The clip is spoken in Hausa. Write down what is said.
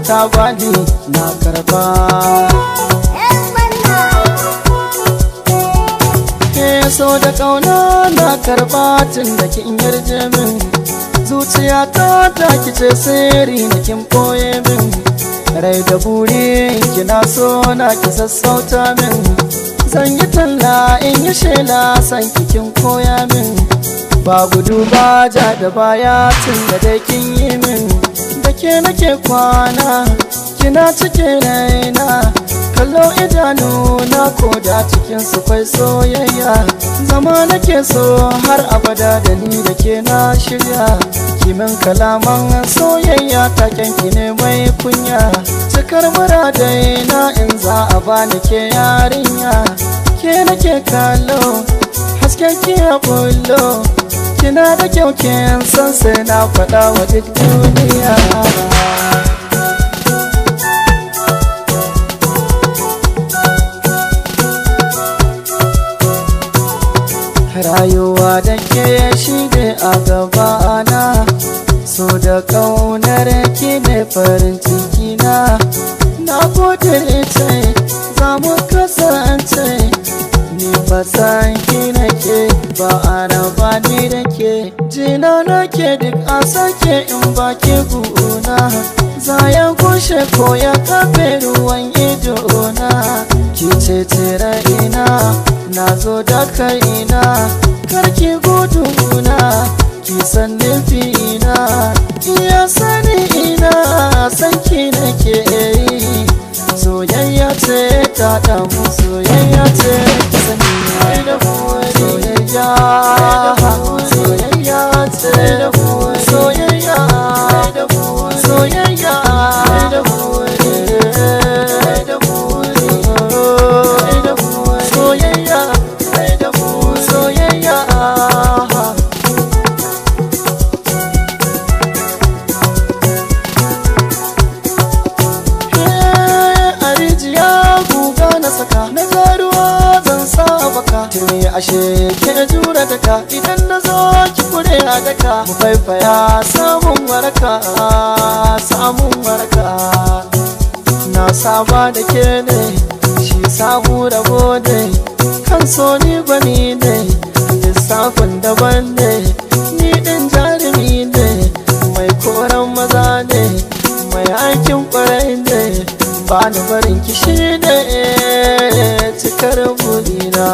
ta bani na karba. Ke so da kauna na karba tun da kin yarje min, zuciyata ta kice sirri na kin koye min, rai da buri kina so na ki sassauta min, zan yi talla in yi shela san kin koya min, ba gudu ba ja da baya tun da dai kin yi min, da ke nake kwana kina cike raina, kallo idanu na koda cikin su kwai soyayya, zama nake so har abada da ni da ke na shirya, kimin kalaman soyayya taken ki ne mai kunya, cikar muradai na in za a bani ke yarinya, ke nake kallo hasken ki ya bullo, kina da kyau kin san sai na faɗa wa duk duniya. Rayuwa da ke shi ne a gabana, so da ƙaunar ki ne farin ciki na gode ce za mu kasance, ni ba san ki nake ba a raba ni da ke, jina nake duk a sake in ba ke guna, za ya gushe ko ya kafe ruwan idona, ki ce tira ina na zo da kaina, karki guduna ki san nufina, iya sani ina san ki nake yi, soyayya ce ta damu, soyayya ce ta sani da soyayya, soyayya ce da soyayya, soyayya na zaruwa zan sa baka, tuni ashe ke jura daka, idan na zo ki kure a daka, mu faifaya samun waraka, samun waraka, na saba da ke ne shi samu rabo ne, kan so ni gwani ne lissafin daban ne, ni din jarumi ne mai koran maza ne, mai aikin kwarai ne, ba ni barin kishi ne cikar burina.